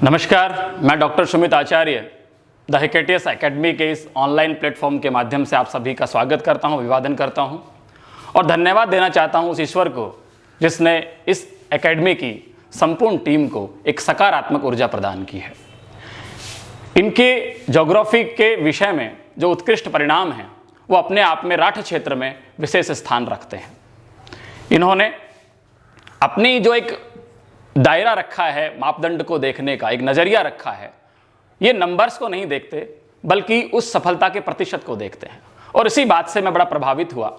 नमस्कार, मैं doctor Sumit Acharya the Hecataeus academy के इस ऑनलाइन प्लेटफॉर्म के माध्यम से आप सभी का स्वागत करता हूं, अभिवादन करता हूं और धन्यवाद देना चाहता हूं उस ईश्वर को जिसने इस एकेडमी की संपूर्ण टीम को एक सकारात्मक ऊर्जा प्रदान की है। इनके ज्योग्राफी के विषय में जो उत्कृष्ट परिणाम हैं वो अपने आप में राठ क्षेत्र में विशेष स्थान रखते हैं। इन्होंने अपनी जो एक दायरा रखा है, मापदंड को देखने का एक नज़रिया रखा है, ये नंबर्स को नहीं देखते बल्कि उस सफलता के प्रतिशत को देखते हैं। और इसी बात से मैं बड़ा प्रभावित हुआ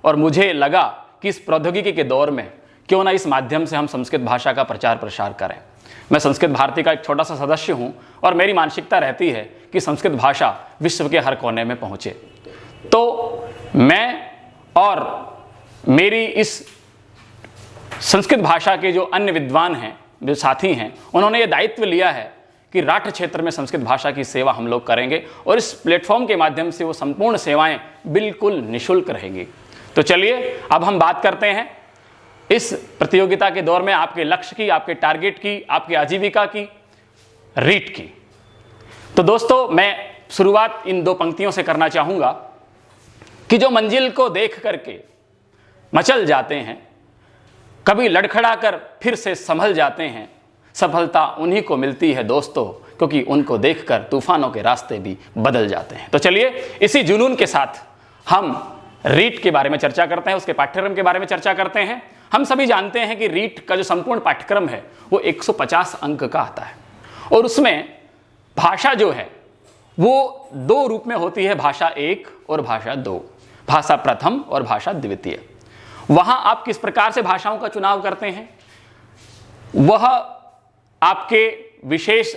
और मुझे लगा कि इस प्रौद्योगिकी के दौर में क्यों ना इस माध्यम से हम संस्कृत भाषा का प्रचार प्रसार करें। मैं संस्कृत भारती का एक छोटा सा सदस्य हूँ और मेरी मानसिकता रहती है कि संस्कृत भाषा विश्व के हर कोने में पहुँचे। तो मैं और मेरी इस संस्कृत भाषा के जो अन्य विद्वान हैं, जो साथी हैं, उन्होंने ये दायित्व लिया है कि राठ क्षेत्र में संस्कृत भाषा की सेवा हम लोग करेंगे और इस प्लेटफॉर्म के माध्यम से वो संपूर्ण सेवाएं बिल्कुल निःशुल्क रहेंगी। तो चलिए अब हम बात करते हैं इस प्रतियोगिता के दौर में आपके लक्ष्य की, आपके टारगेट की, आपकी आजीविका की, रीट की। तो दोस्तों, मैं शुरुआत इन दो पंक्तियों से करना चाहूँगा कि जो मंजिल को देख करके मचल जाते हैं, कभी लड़खड़ा कर फिर से संभल जाते हैं, सफलता उन्हीं को मिलती है दोस्तों, क्योंकि उनको देखकर तूफानों के रास्ते भी बदल जाते हैं। तो चलिए इसी जुनून के साथ हम रीट के बारे में चर्चा करते हैं, उसके पाठ्यक्रम के बारे में चर्चा करते हैं। हम सभी जानते हैं कि रीट का जो संपूर्ण पाठ्यक्रम है वो 150 अंक का आता है और उसमें भाषा जो है वो दो रूप में होती है, भाषा 1 और भाषा 2, भाषा प्रथम और भाषा द्वितीय। वहां आप किस प्रकार से भाषाओं का चुनाव करते हैं वह आपके विशेष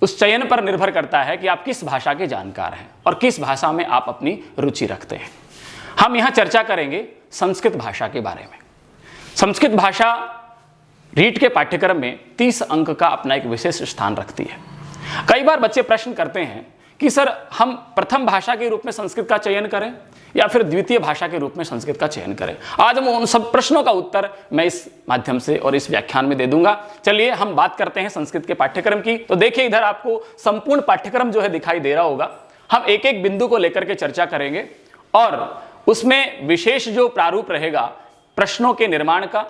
उस चयन पर निर्भर करता है कि आप किस भाषा के जानकार हैं और किस भाषा में आप अपनी रुचि रखते हैं। हम यहां चर्चा करेंगे संस्कृत भाषा के बारे में। संस्कृत भाषा रीट के पाठ्यक्रम में 30 अंक का अपना एक विशेष स्थान रखती है। कई बार बच्चे प्रश्न करते हैं कि सर हम प्रथम भाषा के रूप में संस्कृत का चयन करें या फिर द्वितीय भाषा के रूप में संस्कृत का चयन करें। आज हम उन सब प्रश्नों का उत्तर मैं इस माध्यम से और इस व्याख्यान में दे दूंगा। चलिए हम बात करते हैं संस्कृत के पाठ्यक्रम की। तो देखिए, इधर आपको संपूर्ण पाठ्यक्रम जो है दिखाई दे रहा होगा। हम एक एक बिंदु को लेकर के चर्चा करेंगे और उसमें विशेष जो प्रारूप रहेगा प्रश्नों के निर्माण का,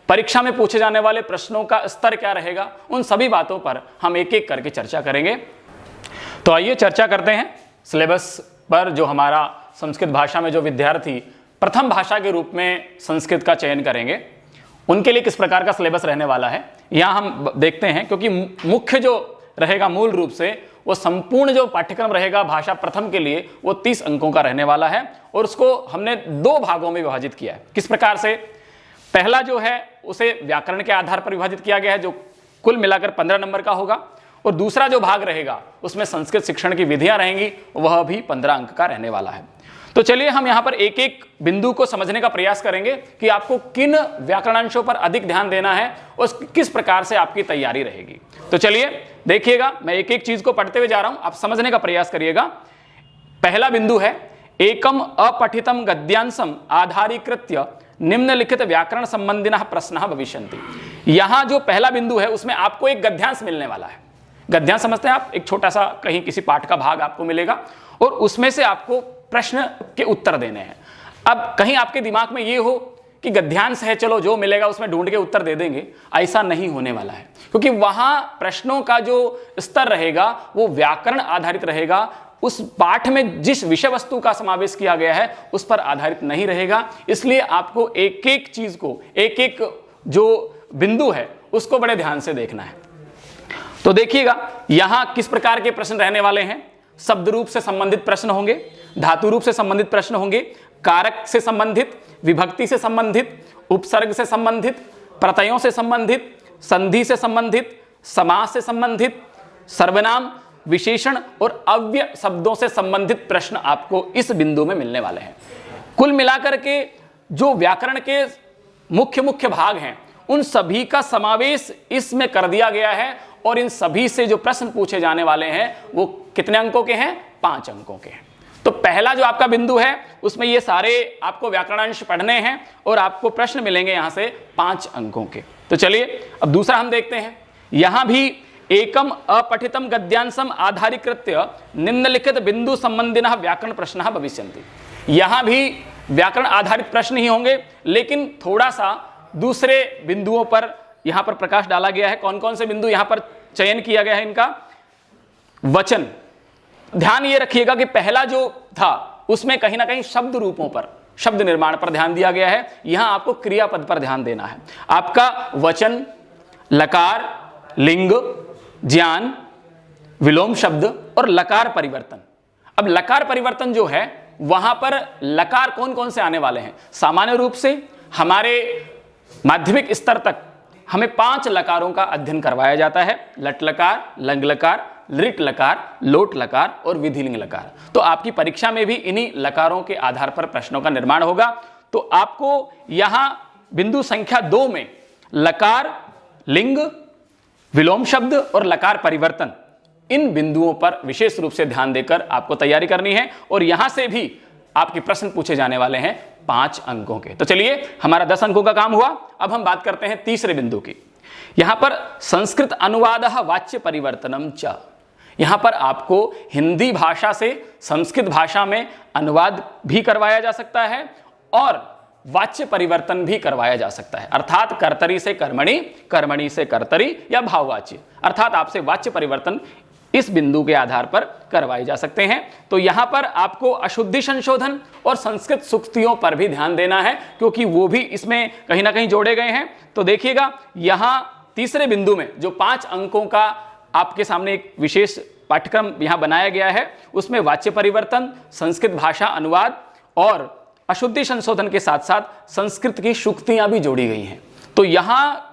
परीक्षा में पूछे जाने वाले प्रश्नों का स्तर क्या रहेगा, उन सभी बातों पर हम एक एक करके चर्चा करेंगे। तो आइए चर्चा करते हैं सिलेबस पर। जो हमारा संस्कृत भाषा में जो विद्यार्थी प्रथम भाषा के रूप में संस्कृत का चयन करेंगे उनके लिए किस प्रकार का सिलेबस रहने वाला है यहाँ हम देखते हैं, क्योंकि मुख्य जो रहेगा मूल रूप से वो संपूर्ण जो पाठ्यक्रम रहेगा भाषा प्रथम के लिए वो 30 अंकों का रहने वाला है और उसको हमने दो भागों में विभाजित किया है। किस प्रकार से? पहला जो है उसे व्याकरण के आधार पर विभाजित किया गया है जो कुल मिलाकर 15 नंबर का होगा और दूसरा जो भाग रहेगा उसमें संस्कृत शिक्षण की विधियां रहेंगी, वह भी 15 अंक का रहने वाला है। तो चलिए हम यहां पर एक एक बिंदु को समझने का प्रयास करेंगे कि आपको किन व्याकरणांशों पर अधिक ध्यान देना है और किस प्रकार से आपकी तैयारी रहेगी। तो चलिए देखिएगा, मैं एक एक चीज को पढ़ते हुए जा रहा हूं, आप समझने का प्रयास करिएगा। पहला बिंदु है एकम अपठितम गद्यांशम आधारीकृत्य निम्नलिखित व्याकरण संबंधिनः प्रश्नः भविष्यन्ति। यहां जो पहला बिंदु है उसमें आपको एक गद्यांश मिलने वाला है। गद्यांश समझते हैं आप? एक छोटा सा कहीं किसी पाठ का भाग आपको मिलेगा और उसमें से आपको प्रश्न के उत्तर देने हैं। अब कहीं आपके दिमाग में ये हो कि गद्यांश है, चलो जो मिलेगा उसमें ढूंढ के उत्तर दे देंगे, ऐसा नहीं होने वाला है, क्योंकि वहां प्रश्नों का जो स्तर रहेगा वो व्याकरण आधारित रहेगा। उस पाठ में जिस विषय वस्तु का समावेश किया गया है उस पर आधारित नहीं रहेगा। इसलिए आपको एक एक चीज को, एक एक जो बिंदु है उसको बड़े ध्यान से देखना है। तो देखिएगा यहां किस प्रकार के प्रश्न रहने वाले हैं। शब्द रूप से संबंधित प्रश्न होंगे, धातु रूप से संबंधित प्रश्न होंगे, कारक से संबंधित, विभक्ति से संबंधित, उपसर्ग से संबंधित, प्रत्ययों से संबंधित, संधि से संबंधित, समास से संबंधित, सर्वनाम, विशेषण और अव्यय शब्दों से संबंधित प्रश्न आपको इस बिंदु में मिलने वाले हैं। कुल मिलाकर के जो व्याकरण के मुख्य मुख्य भाग हैं उन सभी का समावेश इसमें कर दिया गया है और इन सभी से जो प्रश्न पूछे जाने वाले हैं वो कितने अंकों के हैं? 5 अंकों के हैं। तो पहला जो आपका बिंदु है उसमें ये सारे आपको व्याकरणांश पढ़ने हैं और आपको प्रश्न मिलेंगे यहां से 5 अंकों के। तो चलिए अब दूसरा हम देखते हैं। यहां भी एकम अपठितम गद्यांशम आधारीकृत्य निम्नलिखित बिंदु संबंधिनः व्याकरण प्रश्नः भविष्यन्ति। यहां भी व्याकरण आधारित प्रश्न ही होंगे, लेकिन थोड़ा सा दूसरे बिंदुओं पर यहां पर प्रकाश डाला गया है। कौन कौन से बिंदु यहां पर चयन किया गया है इनका? वचन, ध्यान ये रखिएगा कि पहला जो था उसमें कहीं ना कहीं शब्द रूपों पर, शब्द निर्माण पर ध्यान दिया गया है। यहां आपको क्रियापद पर ध्यान देना है। आपका वचन, लकार, लिंग, ज्ञान, विलोम शब्द और लकार परिवर्तन। अब लकार परिवर्तन जो है वहां पर लकार कौन कौन से आने वाले हैं? सामान्य रूप से हमारे माध्यमिक स्तर तक हमें 5 लकारों का अध्ययन करवाया जाता है। लट लकार, लंग लकार, लिट लकार, लोट लकार और विधिलिंग लकार। तो आपकी परीक्षा में भी इन्हीं लकारों के आधार पर प्रश्नों का निर्माण होगा। तो आपको यहां बिंदु संख्या 2 में लकार, लिंग, विलोम शब्द और लकार परिवर्तन, इन बिंदुओं पर विशेष रूप से ध्यान देकर आपको तैयारी करनी है और यहां से भी आपके प्रश्न पूछे जाने वाले हैं 5 अंकों के। तो चलिए, हमारा 10 अंकों का काम हुआ। अब हम बात करते हैं तीसरे बिंदु की। यहां पर संस्कृत अनुवादः वाच्य परिवर्तनम च। यहां पर आपको हिंदी भाषा से संस्कृत भाषा में अनुवाद भी करवाया जा सकता है और वाच्य परिवर्तन भी करवाया जा सकता है। अर्थात कर्तरी से कर्मणि, कर्मणि से कर्तरी या भाववाच्य, अर्थात आपसे वाच्य परिवर्तन इस बिंदु के आधार पर करवाए जा सकते हैं। तो यहां पर आपको अशुद्धि संशोधन और संस्कृत सूक्तियों पर भी ध्यान देना है, क्योंकि वो भी इसमें कहीं ना कहीं जोड़े गए हैं। तो देखिएगा, यहां तीसरे बिंदु में जो 5 अंकों का आपके सामने एक विशेष पाठ्यक्रम यहां बनाया गया है, उसमें वाच्य परिवर्तन, संस्कृत भाषा अनुवाद और अशुद्धि संशोधन के साथ साथ संस्कृत की सूक्तियां भी जोड़ी गई हैं। तो यहां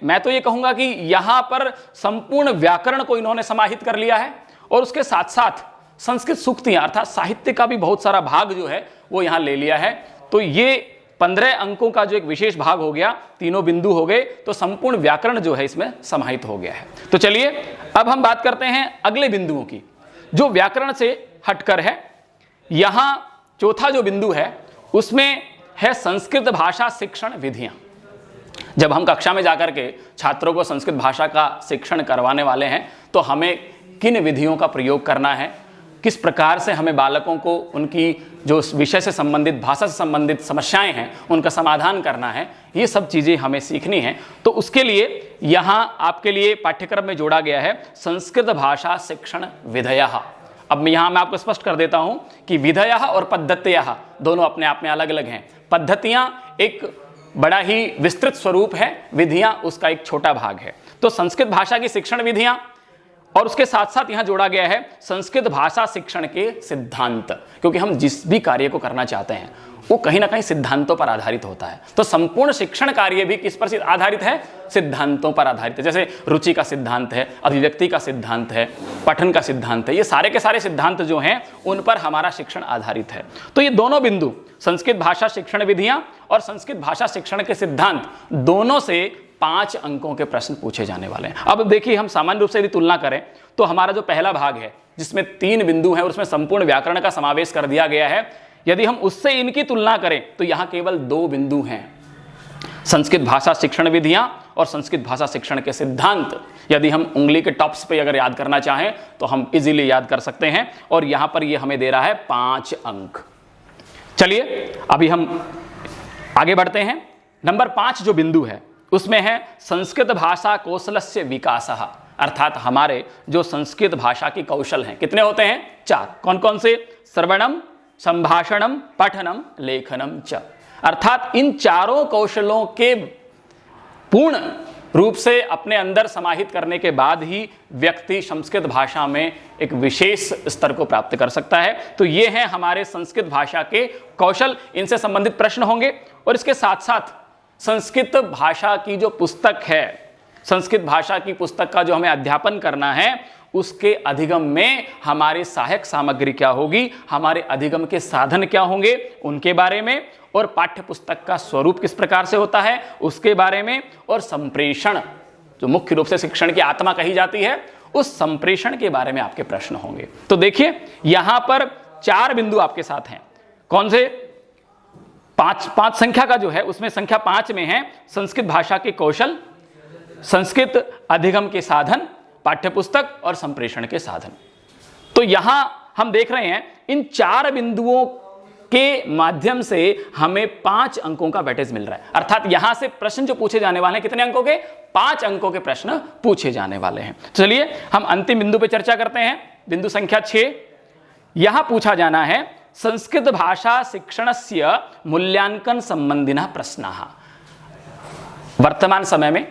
मैं तो ये कहूंगा कि यहां पर संपूर्ण व्याकरण को इन्होंने समाहित कर लिया है और उसके साथ साथ संस्कृत सूक्तियां अर्थात साहित्य का भी बहुत सारा भाग जो है वो यहां ले लिया है। तो ये 15 अंकों का जो एक विशेष भाग हो गया, तीनों बिंदु हो गए, तो संपूर्ण व्याकरण जो है इसमें समाहित हो गया है। तो चलिए, अब हम बात करते हैं अगले बिंदुओं की, जो व्याकरण से हटकर है। यहां चौथा जो बिंदु है उसमें है संस्कृत भाषा शिक्षण विधियां। जब हम कक्षा में जाकर के छात्रों को संस्कृत भाषा का शिक्षण करवाने वाले हैं, तो हमें किन विधियों का प्रयोग करना है, किस प्रकार से हमें बालकों को उनकी जो विषय से संबंधित, भाषा से संबंधित समस्याएं हैं उनका समाधान करना है, ये सब चीज़ें हमें सीखनी है। तो उसके लिए यहाँ आपके लिए पाठ्यक्रम में जोड़ा गया है संस्कृत भाषा शिक्षण विधयः। अब मैं आपको स्पष्ट कर देता हूँ कि विधयः और पद्धतयः दोनों अपने आप में अलग अलग हैं। पद्धतियाँ एक बड़ा ही विस्तृत स्वरूप है, विधियाँ उसका एक छोटा भाग है। तो संस्कृत भाषा की शिक्षण विधियाँ और उसके साथ साथ यहां जोड़ा गया है संस्कृत भाषा शिक्षण के सिद्धांत, क्योंकि हम जिस भी कार्य को करना चाहते हैं वो कहीं ना कहीं सिद्धांतों पर आधारित होता है। तो संपूर्ण शिक्षण कार्य भी किस पर आधारित है? सिद्धांतों पर आधारित है। जैसे रुचि का सिद्धांत है, अभिव्यक्ति का सिद्धांत है, पठन का सिद्धांत है, ये सारे के सारे सिद्धांत जो हैं उन पर हमारा शिक्षण आधारित है। तो ये दोनों बिंदु, संस्कृत भाषा शिक्षण विधियां और संस्कृत भाषा शिक्षण के सिद्धांत, दोनों से 5 अंकों के प्रश्न पूछे जाने वाले हैं। अब देखिए, हम सामान्य रूप से यदि तुलना करें तो हमारा जो पहला भाग है जिसमें 3 बिंदु हैं और उसमें संपूर्ण व्याकरण का समावेश कर दिया गया है, यदि हम उससे इनकी तुलना करें तो यहां केवल 2 बिंदु हैं, संस्कृत भाषा शिक्षण विधियां और संस्कृत भाषा शिक्षण के सिद्धांत। यदि हम उंगली के टॉप्स पे अगर याद करना चाहें तो हम इजीली याद कर सकते हैं और यहां पर ये हमें दे रहा है 5 अंक। चलिए, अभी हम आगे बढ़ते हैं। नंबर 5 जो बिंदु है उसमें है संस्कृत भाषा कौशलस्य विकासः, अर्थात हमारे जो संस्कृत भाषा की कौशल हैं, कितने होते हैं? 4। कौन कौन से? श्रवणम, संभाषणम, पठनम, लेखनम च। अर्थात इन चारों कौशलों के पूर्ण रूप से अपने अंदर समाहित करने के बाद ही व्यक्ति संस्कृत भाषा में एक विशेष स्तर को प्राप्त कर सकता है। तो ये हैं हमारे संस्कृत भाषा के कौशल, इनसे संबंधित प्रश्न होंगे। और इसके साथ साथ संस्कृत भाषा की जो पुस्तक है, संस्कृत भाषा की पुस्तक का जो हमें अध्यापन करना है, उसके अधिगम में हमारी सहायक सामग्री क्या होगी, हमारे अधिगम के साधन क्या होंगे, उनके बारे में, और पाठ्य पुस्तक का स्वरूप किस प्रकार से होता है उसके बारे में, और संप्रेषण जो मुख्य रूप से शिक्षण की आत्मा कही जाती है, उस संप्रेषण के बारे में आपके प्रश्न होंगे। तो देखिए, यहां पर 4 बिंदु आपके साथ हैं। कौन से? 5 संख्या का जो है उसमें संख्या 5 में है संस्कृत भाषा के कौशल, संस्कृत अधिगम के साधन पाठ्यपुस्तक और संप्रेषण के साधन। तो यहां हम देख रहे हैं इन 4 बिंदुओं के माध्यम से हमें 5 अंकों का वेटेज मिल रहा है। अर्थात यहां से प्रश्न जो पूछे जाने वाले हैं कितने अंकों के? 5 अंकों के प्रश्न पूछे जाने वाले हैं। चलिए हम अंतिम बिंदु पे चर्चा करते हैं। बिंदु संख्या 6, यहां पूछा जाना है संस्कृत भाषा शिक्षणस्य मूल्यांकन संबंधिनः प्रश्नाः। वर्तमान समय में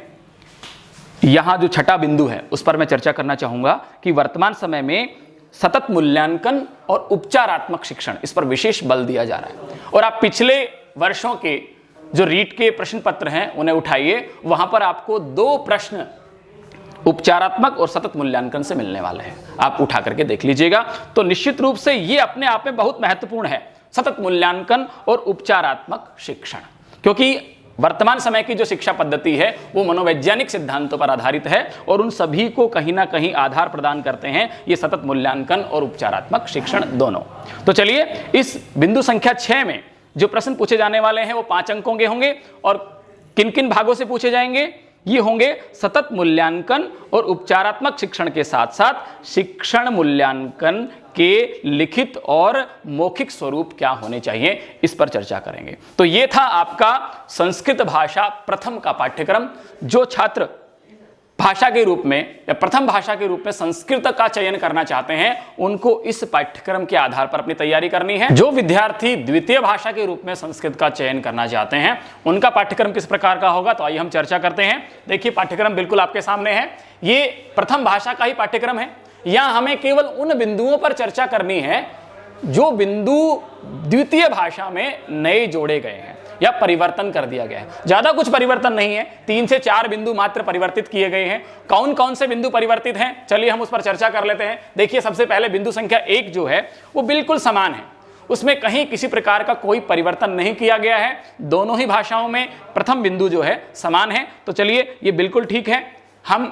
यहां जो छठा बिंदु है उस पर मैं चर्चा करना चाहूंगा कि वर्तमान समय में सतत मूल्यांकन और उपचारात्मक शिक्षण, इस पर विशेष बल दिया जा रहा है। और आप पिछले वर्षों के जो रीट के प्रश्न पत्र हैं उन्हें उठाइए, वहां पर आपको 2 प्रश्न उपचारात्मक और सतत मूल्यांकन से मिलने वाले हैं। आप उठा करके देख लीजिएगा। तो निश्चित रूप से ये अपने आप में बहुत महत्वपूर्ण है, सतत मूल्यांकन और उपचारात्मक शिक्षण, क्योंकि वर्तमान समय की जो शिक्षा पद्धति है वो मनोवैज्ञानिक सिद्धांतों पर आधारित है और उन सभी को कहीं ना कहीं आधार प्रदान करते हैं ये सतत मूल्यांकन और उपचारात्मक शिक्षण दोनों। तो चलिए इस बिंदु संख्या 6 में जो प्रश्न पूछे जाने वाले हैं वो 5 अंकों के होंगे और किन किन भागों से पूछे जाएंगे? ये होंगे सतत मूल्यांकन और उपचारात्मक शिक्षण के साथ साथ शिक्षण मूल्यांकन के लिखित और मौखिक स्वरूप क्या होने चाहिए, इस पर चर्चा करेंगे। तो ये था आपका संस्कृत भाषा प्रथम का पाठ्यक्रम। जो छात्र भाषा के रूप में या प्रथम भाषा के रूप में संस्कृत का चयन करना चाहते हैं उनको इस पाठ्यक्रम के आधार पर अपनी तैयारी करनी है। जो विद्यार्थी द्वितीय भाषा के रूप में संस्कृत का चयन करना चाहते हैं उनका पाठ्यक्रम किस प्रकार का होगा, तो आइए हम चर्चा करते हैं। देखिए पाठ्यक्रम बिल्कुल आपके सामने है। ये प्रथम भाषा का ही पाठ्यक्रम है। यहां हमें केवल उन बिंदुओं पर चर्चा करनी है जो बिंदु द्वितीय भाषा में नए जोड़े गए हैं या परिवर्तन कर दिया गया है। ज्यादा कुछ परिवर्तन नहीं है, 3 से 4 बिंदु मात्र परिवर्तित किए गए हैं। कौन कौन से बिंदु परिवर्तित हैं, चलिए हम उस पर चर्चा कर लेते हैं। देखिए सबसे पहले बिंदु संख्या 1 जो है वो बिल्कुल समान है, उसमें कहीं किसी प्रकार का कोई परिवर्तन नहीं किया गया है। दोनों ही भाषाओं में प्रथम बिंदु जो है समान है। तो चलिए ये बिल्कुल ठीक है, हम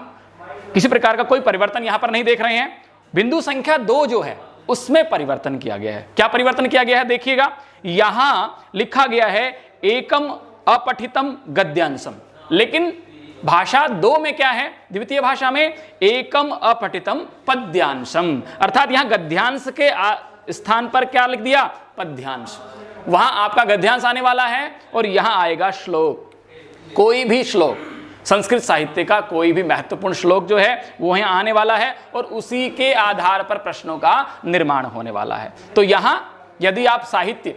किसी प्रकार का कोई परिवर्तन यहां पर नहीं देख रहे हैं। बिंदु संख्या 2 जो है उसमें परिवर्तन किया गया है। क्या परिवर्तन किया गया है? देखिएगा यहां लिखा गया है एकम अपठितम गद्यांशम, लेकिन भाषा 2 में क्या है? द्वितीय भाषा में एकम अपठितम पद्यांशम, अर्थात यहां गद्यांश के स्थान पर क्या लिख दिया? पद्यांश। वहां आपका गद्यांश आने वाला है और यहां आएगा श्लोक। कोई भी श्लोक, संस्कृत साहित्य का कोई भी महत्वपूर्ण श्लोक जो है वो यहां आने वाला है और उसी के आधार पर प्रश्नों का निर्माण होने वाला है। तो यहां यदि आप साहित्य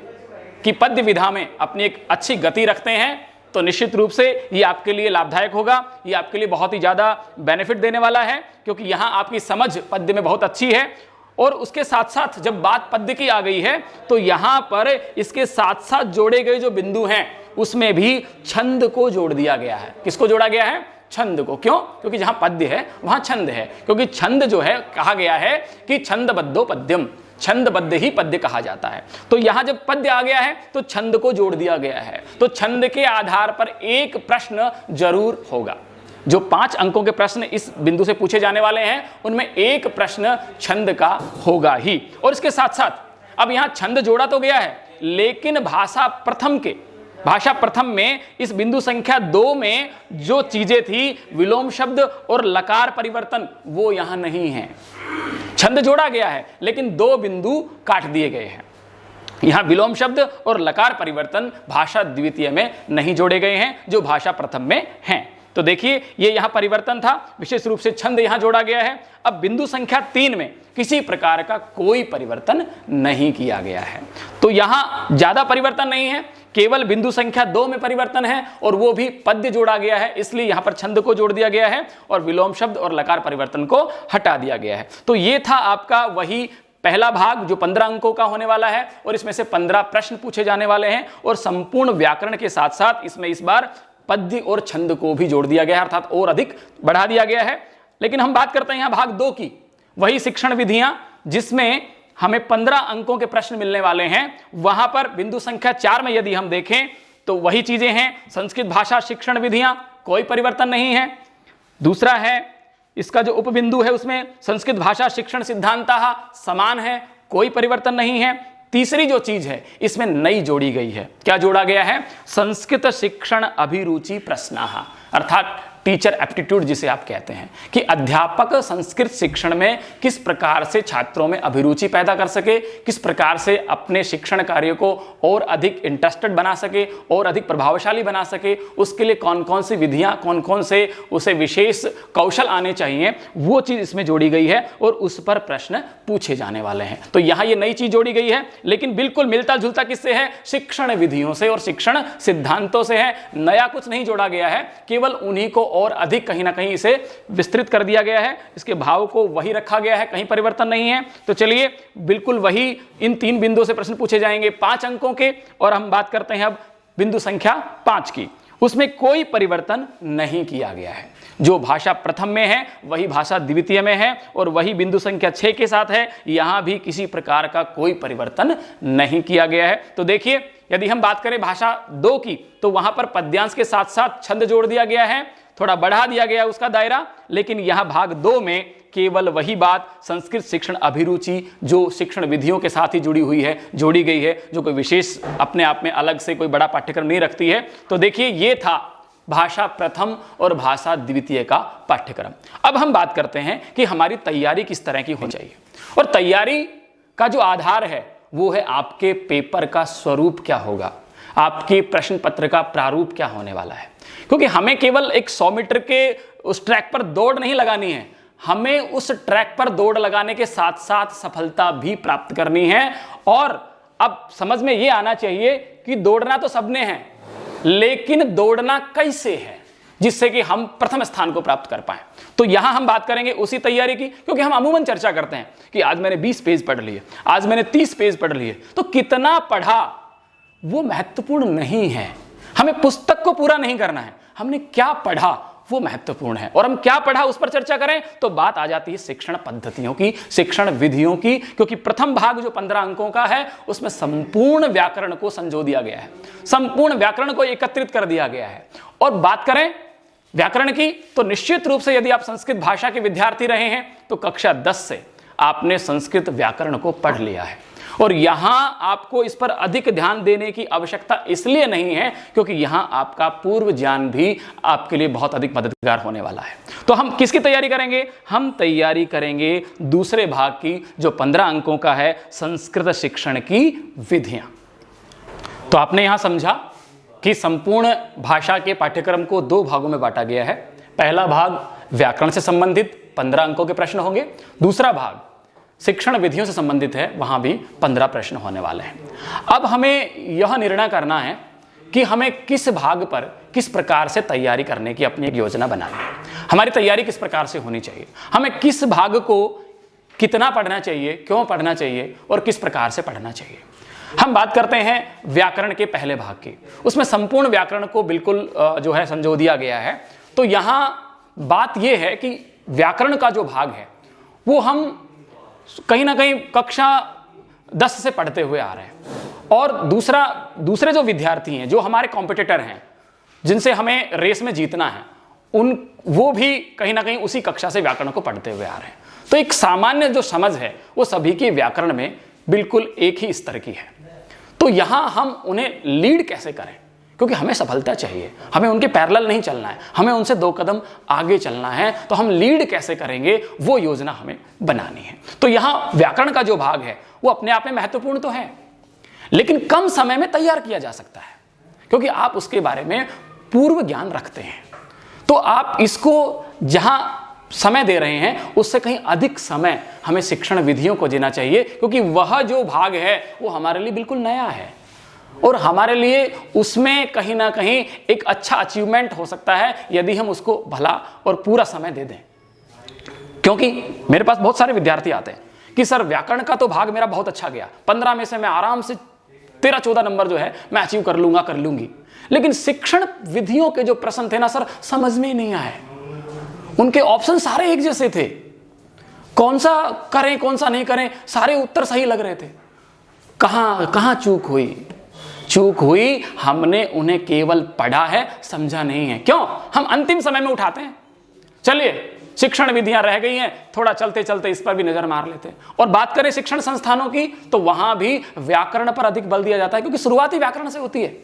की पद्य विधा में अपनी एक अच्छी गति रखते हैं तो निश्चित रूप से ये आपके लिए लाभदायक होगा, ये आपके लिए बहुत ही ज़्यादा बेनिफिट देने वाला है, क्योंकि यहाँ आपकी समझ पद्य में बहुत अच्छी है। और उसके साथ साथ जब बात पद्य की आ गई है तो यहाँ पर इसके साथ साथ जोड़े गए जो बिंदु हैं उसमें भी छंद को जोड़ दिया गया है। किसको जोड़ा गया है? छंद को। क्यों? क्योंकि जहां पद्य है वहां छंद है, क्योंकि छंद जो है कहा गया है कि छंदबद्धो पद्यम, छंदबद्ध ही पद्य कहा जाता है। तो यहां जब पद्य आ गया है तो छंद को जोड़ दिया गया है। तो छंद के आधार पर एक प्रश्न जरूर होगा। जो 5 अंकों के प्रश्न इस बिंदु से पूछे जाने वाले हैं उनमें एक प्रश्न छंद का होगा ही। और इसके साथ साथ अब यहां छंद जोड़ा तो गया है, लेकिन भाषा प्रथम में इस बिंदु संख्या 2 में जो चीजें थी विलोम शब्द और लकार परिवर्तन वो यहां नहीं है। छंद जोड़ा गया है लेकिन 2 बिंदु काट दिए गए हैं। यहां विलोम शब्द और लकार परिवर्तन भाषा द्वितीय में नहीं जोड़े गए हैं जो भाषा प्रथम में हैं। तो देखिए ये यहां परिवर्तन था, विशेष रूप से छंद यहां जोड़ा गया है। अब बिंदु संख्या 3 में किसी प्रकार का कोई परिवर्तन नहीं किया गया है। तो यहां ज्यादा परिवर्तन नहीं है, केवल बिंदु संख्या 2 में परिवर्तन है और वो भी पद्य जोड़ा गया है, इसलिए यहां पर छंद को जोड़ दिया गया है और विलोम शब्द और लकार परिवर्तन को हटा दिया गया है। तो ये था आपका वही पहला भाग जो 15 अंकों का होने वाला है और इसमें से 15 प्रश्न पूछे जाने वाले हैं और संपूर्ण व्याकरण के साथ साथ इसमें इस बार पद्य और छंद को भी जोड़ दिया गया है, अर्थात और अधिक बढ़ा दिया गया है। लेकिन हम बात करते हैं यहां भाग 2 की, वही शिक्षण विधियां जिसमें हमें 15 अंकों के प्रश्न मिलने वाले हैं। वहां पर बिंदु संख्या 4 में यदि हम देखें तो वही चीजें हैं, संस्कृत भाषा शिक्षण विधियां, कोई परिवर्तन नहीं है। दूसरा है इसका जो उपबिंदु है उसमें संस्कृत भाषा शिक्षण सिद्धांतः समान है, कोई परिवर्तन नहीं है। तीसरी जो चीज है इसमें नई जोड़ी गई है, क्या जोड़ा गया है? संस्कृत शिक्षण अभिरुचि प्रश्नाः, अर्थात टीचर एप्टीट्यूड जिसे आप कहते हैं, कि अध्यापक संस्कृत शिक्षण में किस प्रकार से छात्रों में अभिरुचि पैदा कर सके, किस प्रकार से अपने शिक्षण कार्य को और अधिक इंटरेस्टेड बना सके और अधिक प्रभावशाली बना सके, उसके लिए कौन कौन सी विधियां, कौन कौन से उसे विशेष कौशल आने चाहिए, वो चीज इसमें जोड़ी गई है और उस पर प्रश्न पूछे जाने वाले हैं। तो यहां ये नई चीज जोड़ी गई है, लेकिन बिल्कुल मिलता जुलता किससे है? शिक्षण विधियों से और शिक्षण सिद्धांतों से है। नया कुछ नहीं जोड़ा गया है, केवल उन्हीं को और अधिक कहीं ना कहीं इसे विस्तृत कर दिया गया है, इसके भाव को वही रखा गया है, कहीं परिवर्तन नहीं है। तो चलिए बिल्कुल वही इन 3 बिंदुओं से प्रश्न पूछे जाएंगे 5 अंकों के, और हम बात करते हैं अब बिंदु संख्या 5 की। उसमें कोई परिवर्तन नहीं किया गया है, जो भाषा प्रथम में है वही भाषा द्वितीय में है और वही बिंदु संख्या 6 के साथ है। यहां भी किसी प्रकार का कोई परिवर्तन नहीं किया गया है। तो देखिए, यदि हम बात करें भाषा 2 की, तो वहां पर पद्यांश के साथ साथ छंद जोड़ दिया गया है, थोड़ा बढ़ा दिया गया उसका दायरा, लेकिन यहां भाग 2 में केवल वही बात संस्कृत शिक्षण अभिरुचि जो शिक्षण विधियों के साथ ही जुड़ी हुई है, जोड़ी गई है, जो कोई विशेष अपने आप में अलग से कोई बड़ा पाठ्यक्रम नहीं रखती है। तो देखिए, ये था भाषा प्रथम और भाषा द्वितीय का पाठ्यक्रम। अब हम बात करते हैं कि हमारी तैयारी किस तरह की होनी चाहिए, और तैयारी का जो आधार है वो है आपके पेपर का स्वरूप क्या होगा, आपके प्रश्न पत्र का प्रारूप क्या होने वाला है। क्योंकि हमें केवल एक 100 मीटर के उस ट्रैक पर दौड़ नहीं लगानी है, हमें उस ट्रैक पर दौड़ लगाने के साथ साथ सफलता भी प्राप्त करनी है। और अब समझ में ये आना चाहिए कि दौड़ना तो सबने है, लेकिन दौड़ना कैसे है जिससे कि हम प्रथम स्थान को प्राप्त कर पाएं। तो यहां हम बात करेंगे उसी तैयारी की, क्योंकि हम अमूमन चर्चा करते हैं कि आज मैंने 20 पेज पढ़ लिए, आज मैंने 30 पेज पढ़ लिए। तो कितना पढ़ा वो महत्वपूर्ण नहीं है, हमें पुस्तक को पूरा नहीं करना है, हमने क्या पढ़ा वो महत्वपूर्ण है। और हम क्या पढ़ा उस पर चर्चा करें तो बात आ जाती है शिक्षण पद्धतियों की, शिक्षण विधियों की। क्योंकि प्रथम भाग जो 15 अंकों का है उसमें संपूर्ण व्याकरण को संजो दिया गया है, संपूर्ण व्याकरण को एकत्रित कर दिया गया है। और बात करें व्याकरण की तो निश्चित रूप से यदि आप संस्कृत भाषा के विद्यार्थी रहे हैं तो कक्षा 10 से आपने संस्कृत व्याकरण को पढ़ लिया है, और यहां आपको इस पर अधिक ध्यान देने की आवश्यकता इसलिए नहीं है क्योंकि यहां आपका पूर्व ज्ञान भी आपके लिए बहुत अधिक मददगार होने वाला है। तो हम किसकी तैयारी करेंगे? हम तैयारी करेंगे दूसरे भाग की जो 15 अंकों का है, संस्कृत शिक्षण की विधियां। तो आपने यहां समझा कि संपूर्ण भाषा के पाठ्यक्रम को 2 भागों में बांटा गया है। पहला भाग व्याकरण से संबंधित 15 अंकों के प्रश्न होंगे, दूसरा भाग शिक्षण विधियों से संबंधित है, वहां भी 15 प्रश्न होने वाले हैं। अब हमें यह निर्णय करना है कि हमें किस भाग पर किस प्रकार से तैयारी करने की अपनी एक योजना बनानी है, हमारी तैयारी किस प्रकार से होनी चाहिए, हमें किस भाग को कितना पढ़ना चाहिए, क्यों पढ़ना चाहिए और किस प्रकार से पढ़ना चाहिए। हम बात करते हैं व्याकरण के पहले भाग की, उसमें संपूर्ण व्याकरण को बिल्कुल जो है संजो दिया गया है। तो यहां बात यह है कि व्याकरण का जो भाग है वो हम कहीं ना कहीं कक्षा 10 से पढ़ते हुए आ रहे हैं, और दूसरे जो विद्यार्थी हैं, जो हमारे कॉम्पिटिटर हैं, जिनसे हमें रेस में जीतना है, वो भी कहीं ना कहीं उसी कक्षा से व्याकरण को पढ़ते हुए आ रहे हैं। तो एक सामान्य जो समझ है वो सभी की व्याकरण में बिल्कुल एक ही स्तर की है। तो यहां हम उन्हें लीड कैसे करें, क्योंकि हमें सफलता चाहिए, हमें उनके पैरेलल नहीं चलना है, हमें उनसे 2 कदम आगे चलना है। तो हम लीड कैसे करेंगे वो योजना हमें बनानी है। तो यहां व्याकरण का जो भाग है वो अपने आप में महत्वपूर्ण तो है, लेकिन कम समय में तैयार किया जा सकता है, क्योंकि आप उसके बारे में पूर्व ज्ञान रखते हैं। तो आप इसको जहां समय दे रहे हैं उससे कहीं अधिक समय हमें शिक्षण विधियों को देना चाहिए, क्योंकि वह जो भाग है वो हमारे लिए बिल्कुल नया है और हमारे लिए उसमें कहीं ना कहीं एक अच्छा अचीवमेंट हो सकता है यदि हम उसको भला और पूरा समय दे दें। क्योंकि मेरे पास बहुत सारे विद्यार्थी आते हैं कि सर व्याकरण का तो भाग मेरा बहुत अच्छा गया, 15 में से मैं आराम से 13-14 नंबर जो है मैं अचीव कर लूंगा, कर लूंगी, लेकिन शिक्षण विधियों के जो प्रश्न थे ना सर समझ में नहीं आए, उनके ऑप्शन सारे एक जैसे थे, कौन सा करें कौन सा नहीं करें, सारे उत्तर सही लग रहे थे। कहां चूक हुई, हमने उन्हें केवल पढ़ा है, समझा नहीं है। क्यों? हम अंतिम समय में उठाते हैं, चलिए शिक्षण विधियां रह गई हैं, थोड़ा चलते चलते इस पर भी नजर मार लेते हैं। और बात करें शिक्षण संस्थानों की तो वहां भी व्याकरण पर अधिक बल दिया जाता है, क्योंकि शुरुआत ही व्याकरण से होती है।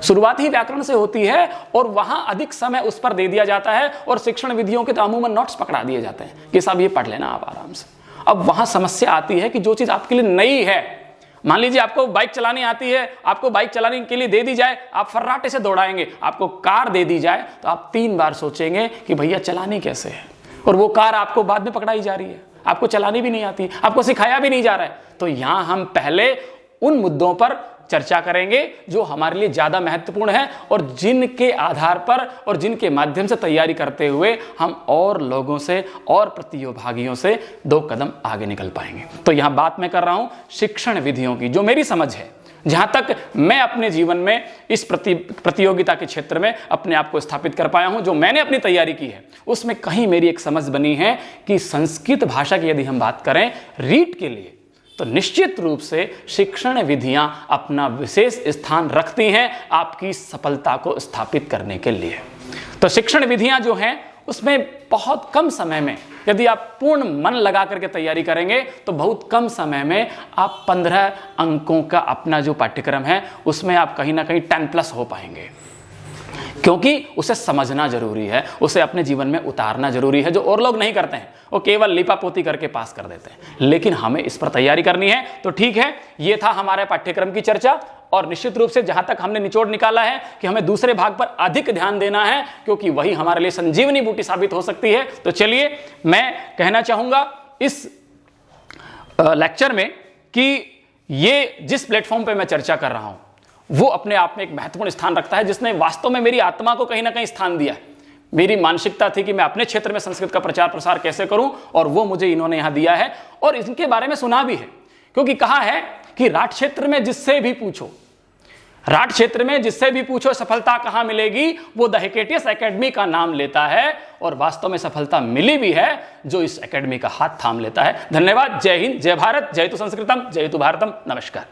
शुरुआत ही व्याकरण से होती है और वहां अधिक समय उस पर दे दिया जाता है और शिक्षण विधियों के तो अमूमन नोट्स पकड़ा दिए जाते हैं कि साहब ये पढ़ लेना आप आराम से। अब वहां समस्या आती है कि जो चीज आपके लिए नई है, मान लीजिए आपको बाइक चलानी आती है, आपको बाइक चलाने के लिए दे दी जाए, आप फर्राटे से दौड़ाएंगे। आपको कार दे दी जाए तो आप 3 बार सोचेंगे कि भैया चलानी कैसे है, और वो कार आपको बाद में पकड़ाई जा रही है, आपको चलानी भी नहीं आती, आपको सिखाया भी नहीं जा रहा है। तो यहां हम पहले उन मुद्दों पर चर्चा करेंगे जो हमारे लिए ज्यादा महत्वपूर्ण है और जिनके आधार पर और जिनके माध्यम से तैयारी करते हुए हम और लोगों से और प्रतियोगियों से 2 कदम आगे निकल पाएंगे। तो यहां बात मैं कर रहा हूं शिक्षण विधियों की, जो मेरी समझ है, जहां तक मैं अपने जीवन में इस प्रतियोगिता के क्षेत्र में अपने आप को स्थापित कर पाया हूं, जो मैंने अपनी तैयारी की है, उसमें कहीं मेरी एक समझ बनी है कि संस्कृत भाषा की यदि हम बात करें रीट के लिए, तो निश्चित रूप से शिक्षण विधियां अपना विशेष स्थान रखती हैं आपकी सफलता को स्थापित करने के लिए। तो शिक्षण विधियां जो हैं उसमें बहुत कम समय में यदि आप पूर्ण मन लगा करके तैयारी करेंगे तो बहुत कम समय में आप 15 अंकों का अपना जो पाठ्यक्रम है उसमें आप कहीं ना कहीं 10+ हो पाएंगे, क्योंकि उसे समझना जरूरी है, उसे अपने जीवन में उतारना जरूरी है, जो और लोग नहीं करते हैं, वो केवल लिपापोती करके पास कर देते हैं। लेकिन हमें इस पर तैयारी करनी है। तो ठीक है, ये था हमारे पाठ्यक्रम की चर्चा, और निश्चित रूप से जहां तक हमने निचोड़ निकाला है कि हमें दूसरे भाग पर अधिक ध्यान देना है, क्योंकि वही हमारे लिए संजीवनी बूटी साबित हो सकती है। तो चलिए, मैं कहना चाहूंगा इस लेक्चर में कि ये जिस प्लेटफॉर्म पर मैं चर्चा कर रहा हूं वो अपने आप में एक महत्वपूर्ण स्थान रखता है, जिसने वास्तव में मेरी आत्मा को कहीं ना कहीं स्थान दिया है। मेरी मानसिकता थी कि मैं अपने क्षेत्र में संस्कृत का प्रचार प्रसार कैसे करूं, और वो मुझे इन्होंने यहां दिया है, और इनके बारे में सुना भी है, क्योंकि कहा है कि राठ क्षेत्र में जिससे भी पूछो, राठ क्षेत्र में जिससे भी पूछो सफलता कहां मिलेगी, वो द हेकेटियस एकेडमी का नाम लेता है, और वास्तव में सफलता मिली भी है जो इस एकेडमी का हाथ थाम लेता है। धन्यवाद। जय हिंद, जय भारत, जय तु संस्कृतम, जय तु भारतम। नमस्कार।